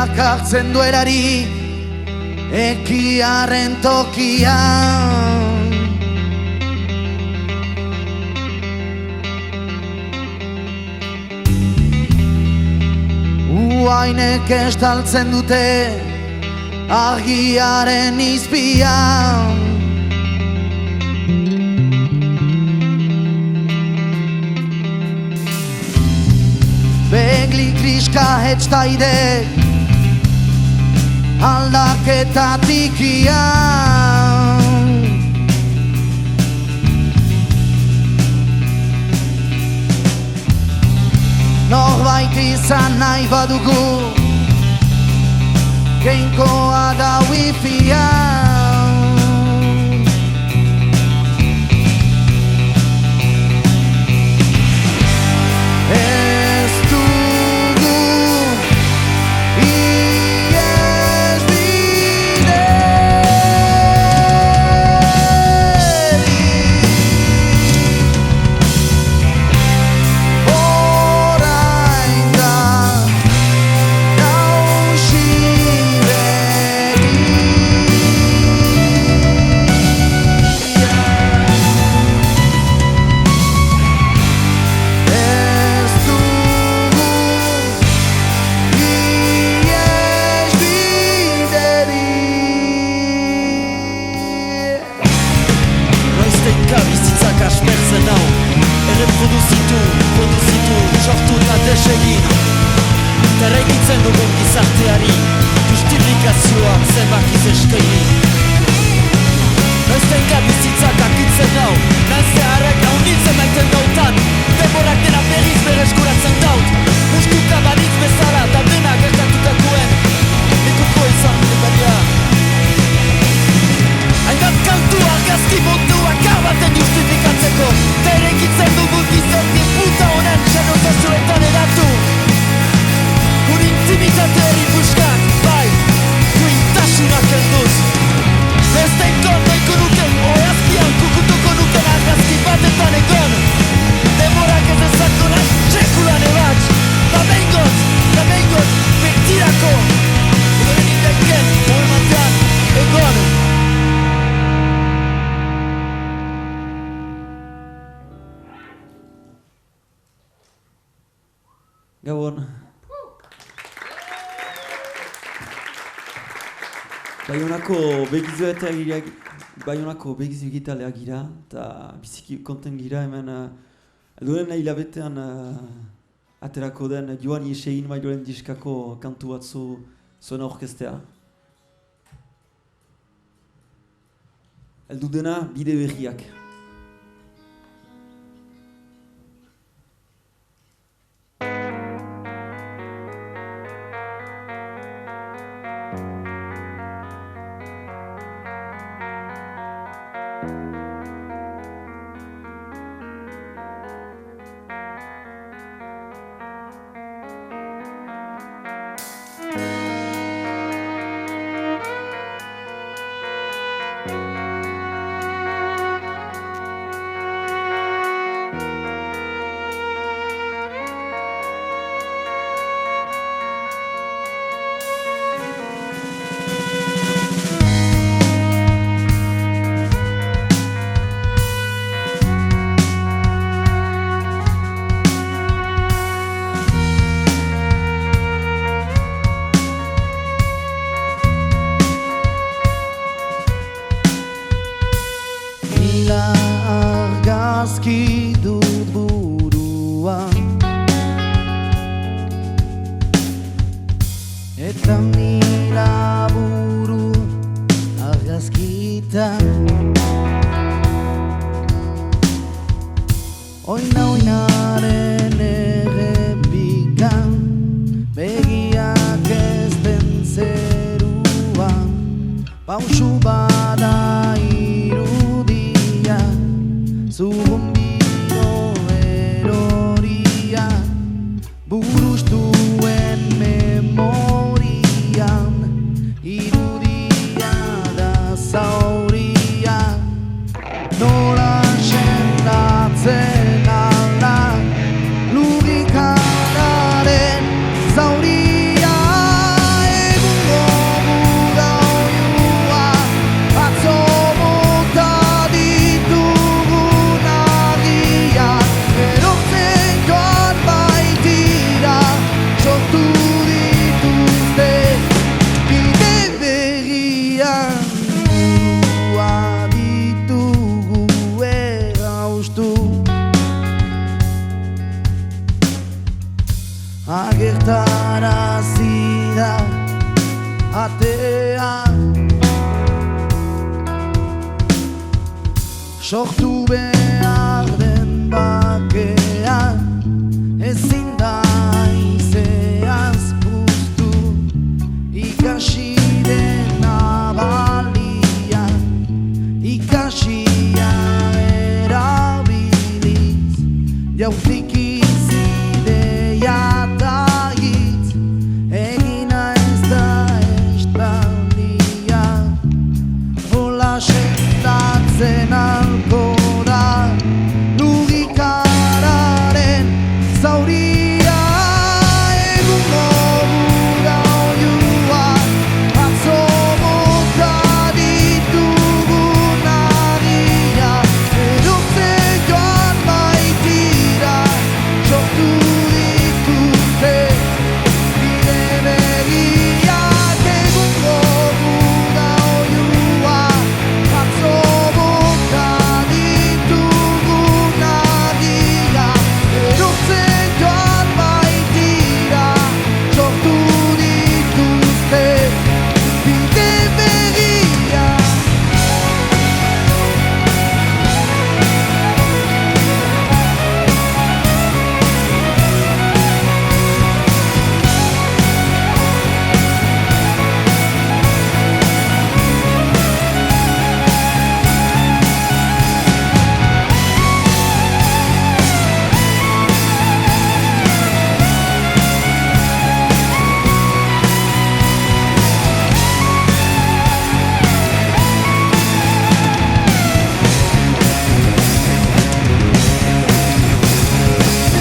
Begiak hartzen duelari ekiaren tokian. Uainek estaltzen dute argiaren izpian. Begli kriska hetstaide aldaketatik ian. Norbait izan nahi badugu Keinkoa da wifian. Ez dugu produzitu, sortu eta desegin. Terregitzen dugun gizarteari justifikazioa zenbakiz eskaini. Noiztenka bizitzak akitzen nau, nahzeharrek naunitzen maiten gautan. Denborak dena berriz bereskuratzen daut. Mustuka banitz bezala eta dena gertatutakoen lekuko izan dekaria. Hainbat kantu argazki munduak arbaten justifikatzeko. Terregitzen dugun gizarti puta honen xenotasuetan eratu. Gure intimitate eripuskak, bai, duintasunak helduz. Bestenkon noiko nuken, oazkian kukutuko nuken argazki batetan egon. Demorak ez ezakonak txekulan ebatx. Da behingot, bektirako. Gure nindeken, momentean, egon. Gabon. Baionako begizu egitaleak gira, eta biziki konten gira hemen edoren hilabetean aterako den Joan Iesein Mailoren diskako kantu batzu zuen orkestea. Eldu dena bide berriak. Argazki dut buruan eta mila buru argazkitan. Oinaren errepikan begiak ez den zeruan. Pausu bada irudia Zugumbio eroria burustuen memorian. Irudia da zauria nola sendatzen alda lugikanaren zauria. sortu behar den bakean, ezin da izeaz puztu, ikasi dena balian, ikasia erabiliz, jauzik izidea eta hitz, egina ez da estaldia, hola sentatzen alko da, lugikararen zauria, egungo gura oiua, atzo bota ditugun agia, erotze joan baitira, sortu dituzte bide begiak, egungo gura oiua, atzo bota ditugun agia, erotze joan baitira, sortu dituzte bide begiak.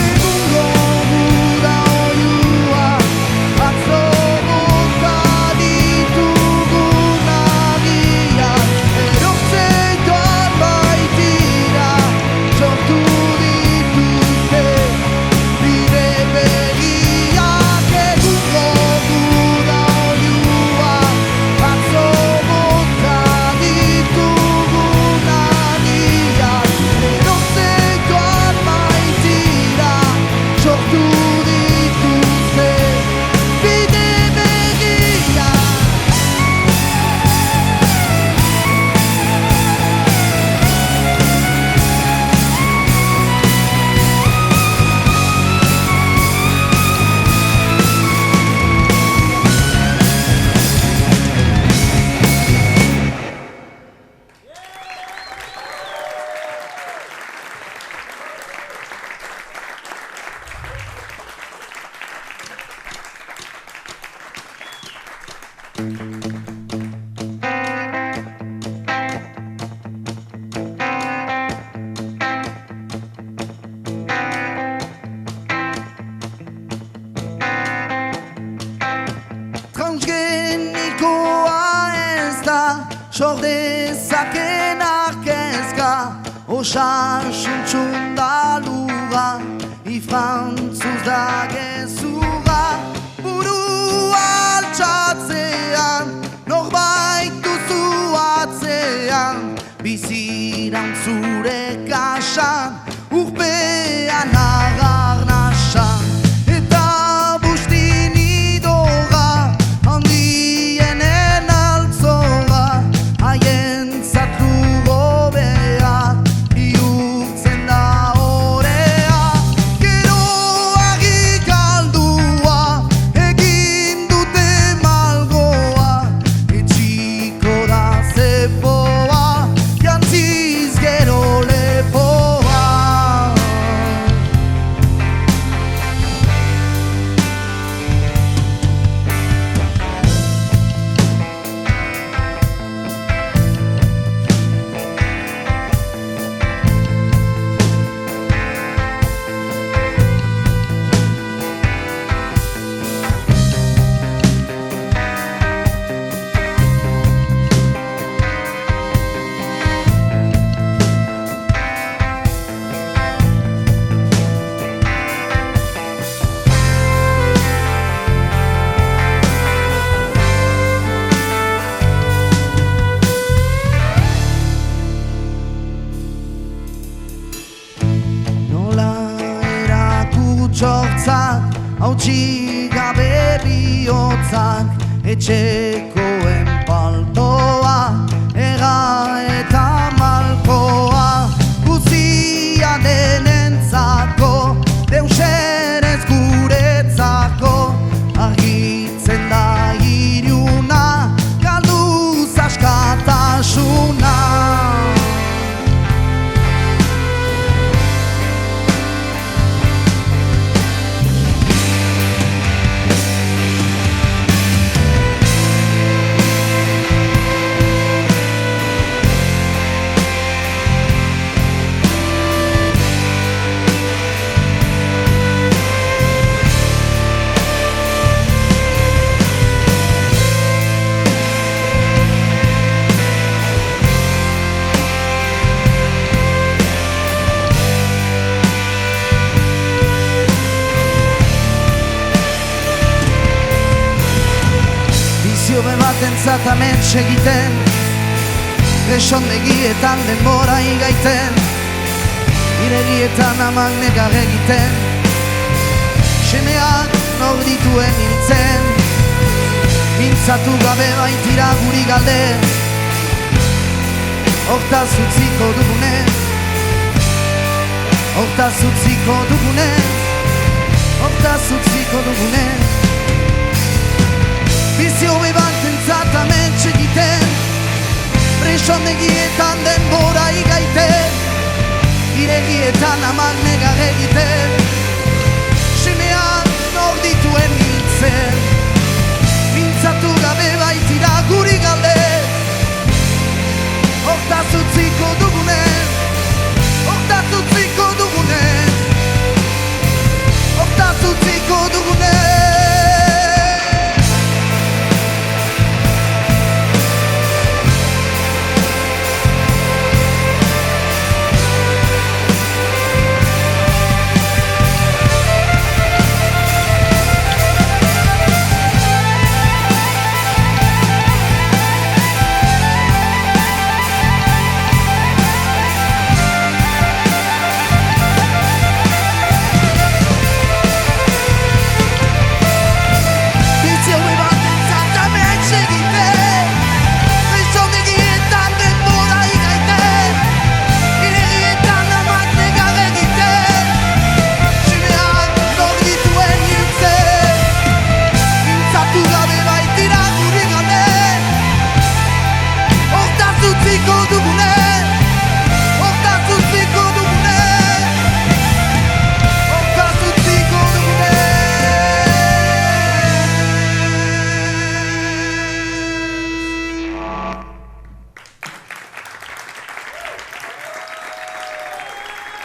Egungo gura oiua, atzo bota ditugun agia, erotze joan baitira, sortu dituzte bide begiak, egungo gura oiua, atzo bota ditugun agia, erotze joan baitira, sortu dituzte bide begiak. Transgenikoa ez da, sor dezaken arkezka, osasuntxun da lura, ifrantzuz da gezurra, burua altxatzean, norbait duzu atzean, biziran zure kasan, urpean agar nasan, eta bustin idora, handienen altzora, haientzat lur hobea, bihurtzen da orea, gero agikaldua, egin dute malgoa, etxiko da zepoa, jantziz gero lepoa. Txortzak, hautsi gabe bihotzak, etxekoen paltoa, ega eta malkoa. batentzat amets egiten, presondegietan denbora igaiten, iregietan amak negar egiten, semeak nor dituen hiltzen, mintzatu gabe baitira guri galde, hortaz utziko dugunez, hortaz utziko dugunez, hortaz utziko dugunez. Bizio bebatentzat amets egiten, presondegietan denbora igaiten, iregietan amak negar egiten, semeak nor dituen hiltzen, mintzatu gabe baitira guri galde, hortaz utziko dugunez, hortaz utziko dugunez, hortaz utziko dugunez.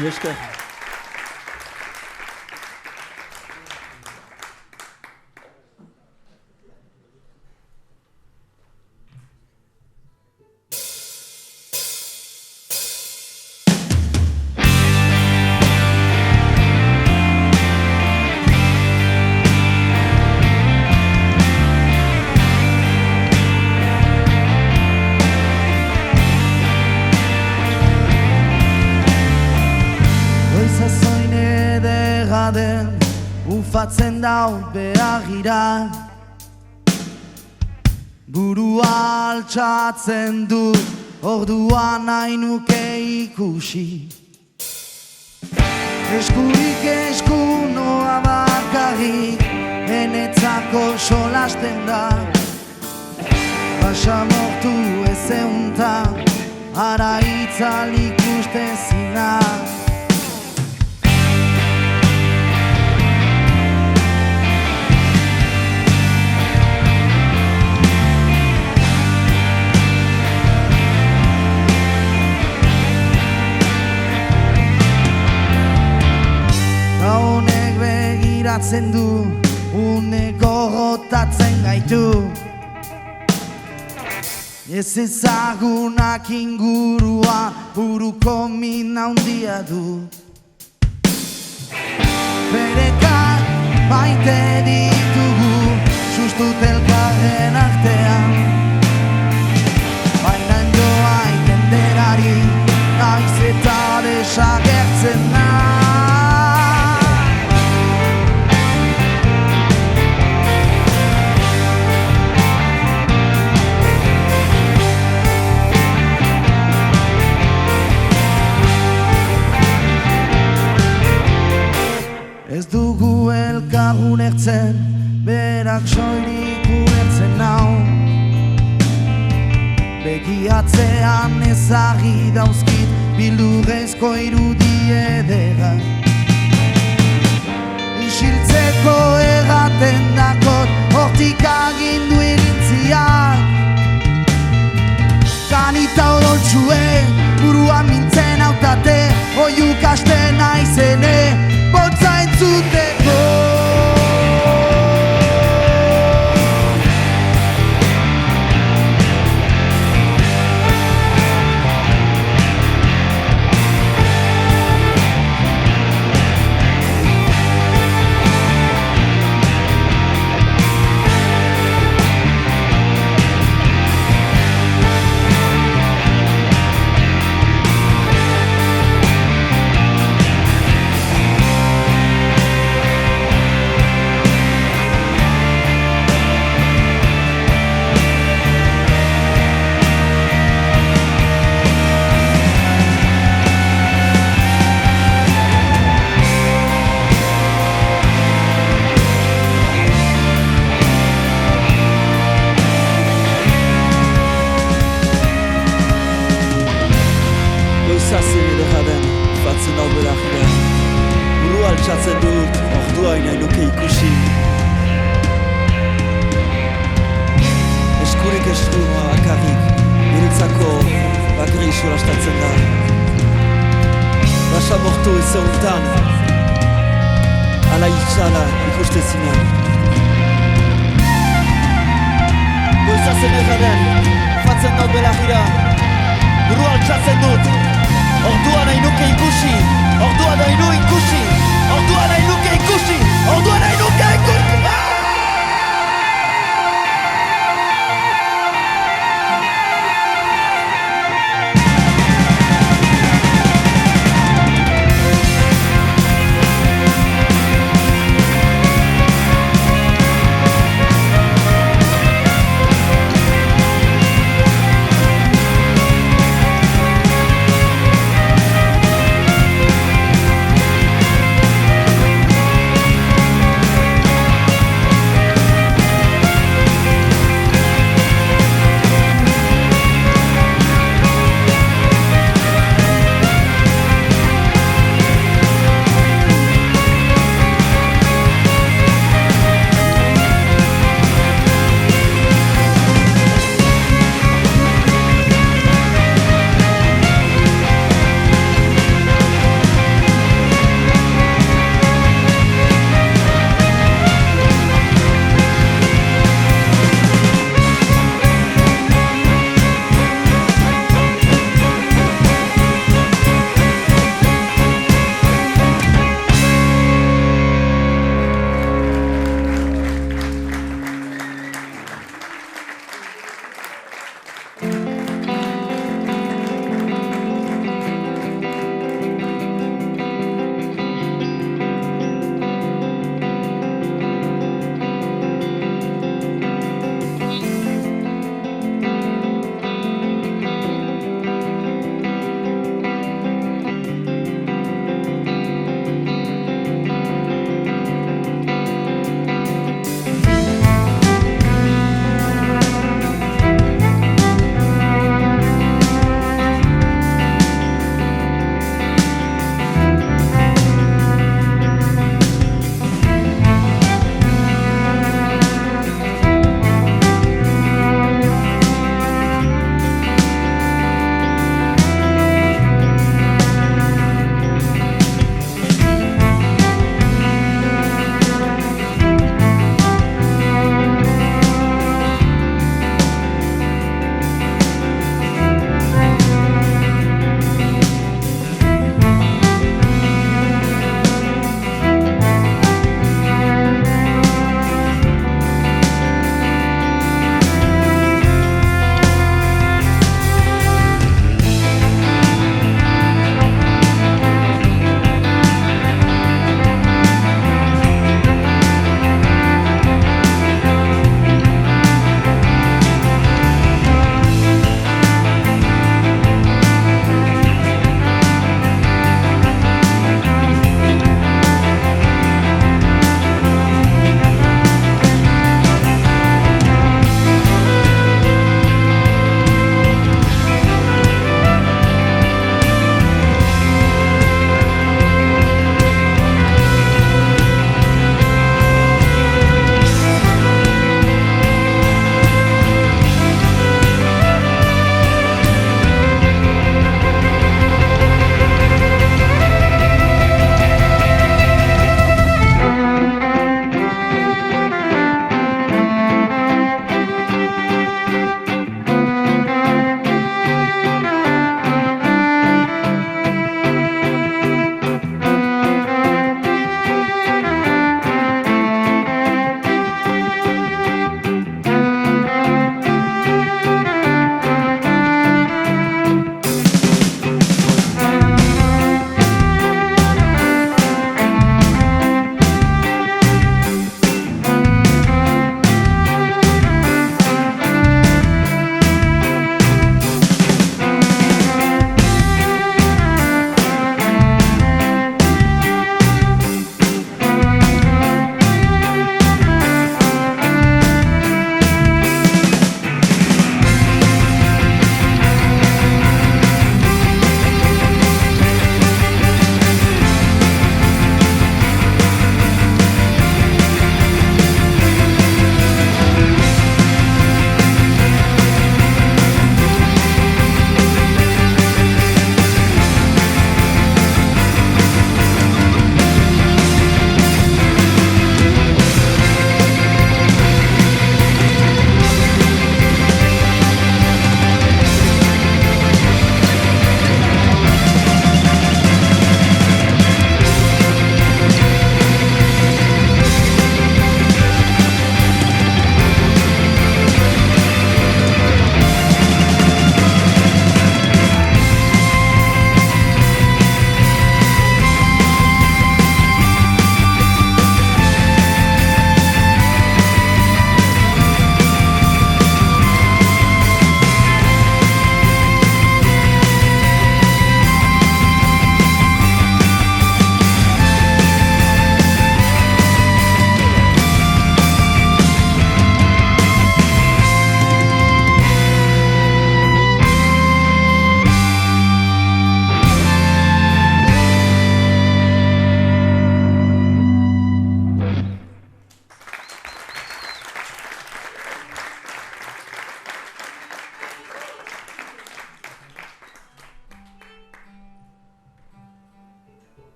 Esker. Ufatzen dau behagira, burua altxatzen du, orduan nahi nuke ikusi. Eskurik esku noa bakarrik, enetzako solasten da, basamortu ezeunta, ara itzal ikusten zina. Honek begiratzen du, une gogotatzen gaitu, ez ezagunak ingurua, buruko min handia du. Berekak maite ditugu, sustut elkarren artean, baina joa iten denari, naiz eta desagertzen da. Ez dugu elkar ulertzen, berak soilik ulertzen nau. Begiatzean ezagri dauzkit, bildurrezko irudi edera. Isiltzeko erraten dakot, hortik agindu irintziak. Kanita odoltsue, burua mintzen hautate, oiuk aste naizene, botza entzuteko. Sartzen dau belagira Burua altxatzen dut Ordua nahi nuke ikusi Eskurik eskurua bakarrik Niretzako bakarrik solastatzen da Basa mortu ezeuntan Ala itxala ikuste zinan Goiza zenegaren, fatzen dut belagira Burua altxatzen dut Ordua nahi nuke ikusi Ordua nahi nu ikusi Ordua nahi nuke ikusi Ordua nahi nuke ikusi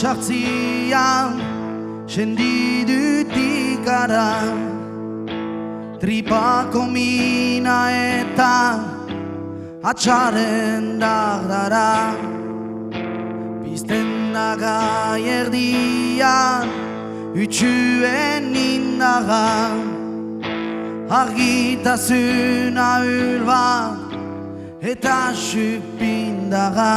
sartzian sendidutik gara tripako mina eta atxaren dardara pizten da gai erdian utxuen indaga argitasuna hul bat eta xupindaga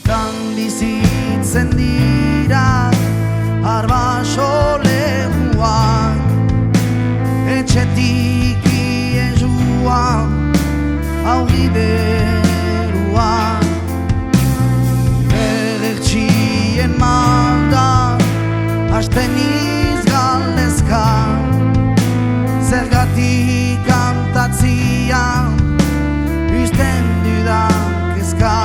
bitan bizitzen dira arbaso lehuan etxetik iesuan aurri beruan edertxien maldan hasten izgaldezka zergatik kantatzian uzten dudan kezka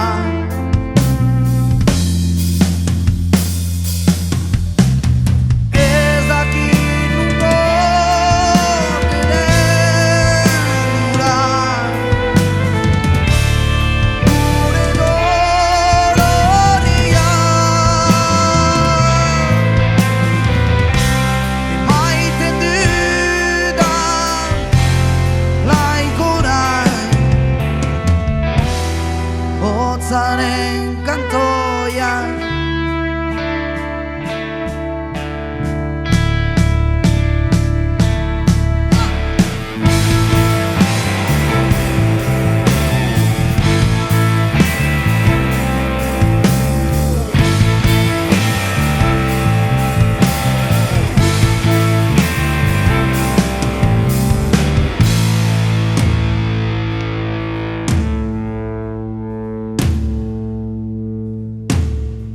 Hotzaren kantoia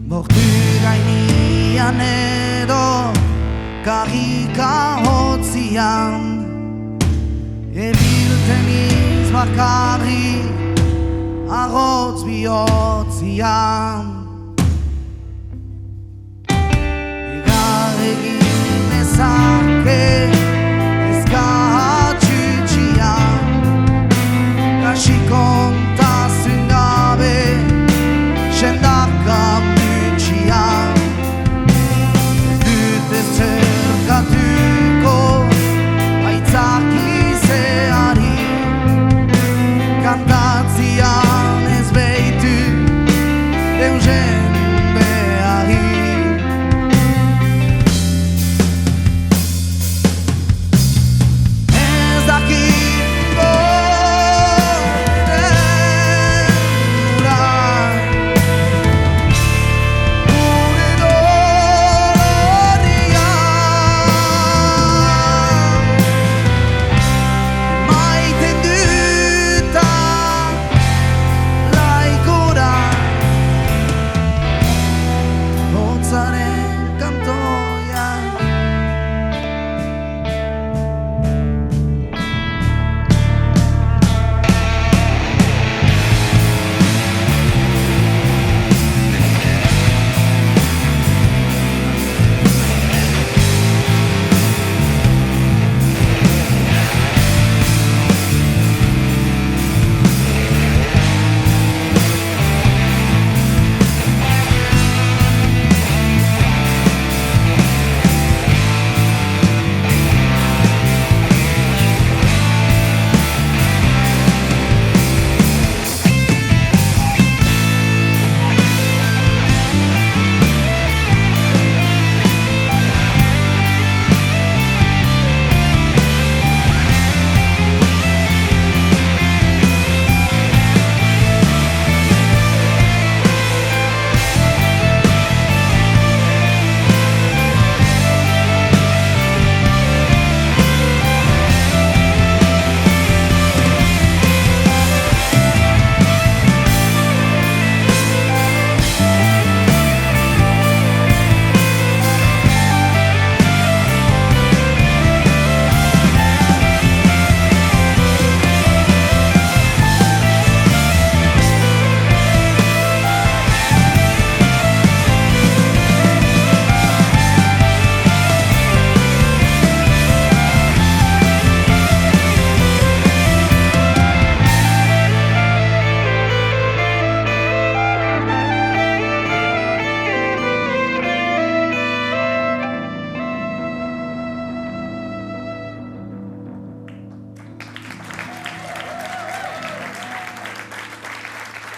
Bortu gainian edo karrika hotzian ebilten izbakarri arrotz bihotzian egar egin ezake ezkatxutxian kasi kontazun gabe sendaka zerkatuko aitzakizeari kantatzian ez behitu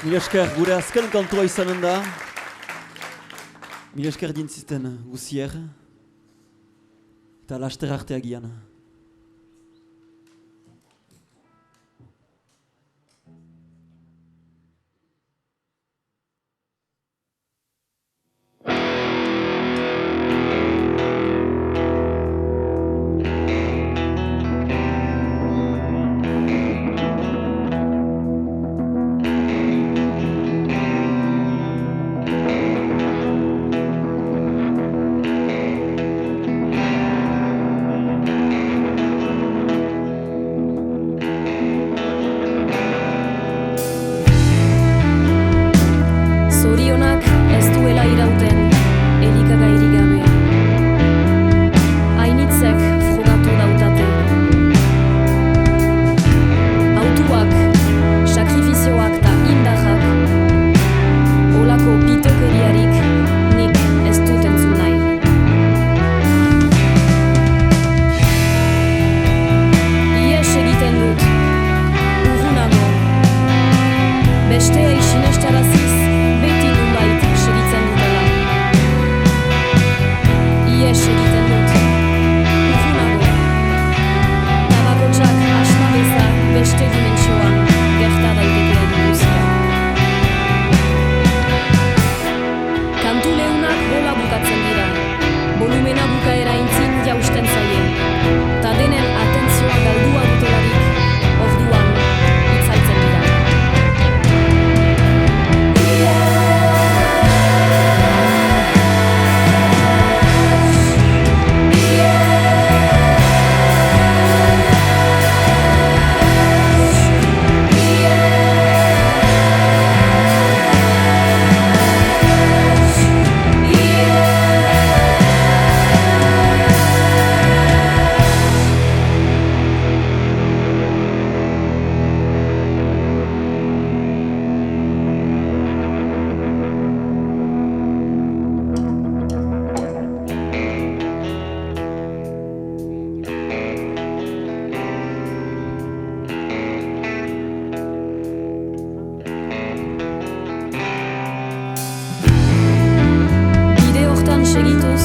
Mila esker, gure azken kantua izanen da. Mila esker dintziten guzier. Eta laster arteagian. Zorionak ez duela irauten, elikagairik gabe. Hainitzek frogatu dautate. Autuak, sakrifizioak eta indarrak, olako pitokeriarik nik ez dut entzun nahi. Ies egiten dut, urrunago, besteei sinestaraziz, beti nunbait segitzen dutela. Ies egiten dut, urrunago. Tabakotxak asma beza beste dimentsioan gerta daitekeen guztia. Kantu lehunak hola bukatzen dira. Volumena bukaera intzin jausten zaie. Ta denen atentzioa galdua dutelarik, orduan itzaltzen dira. Bide hortan segituz,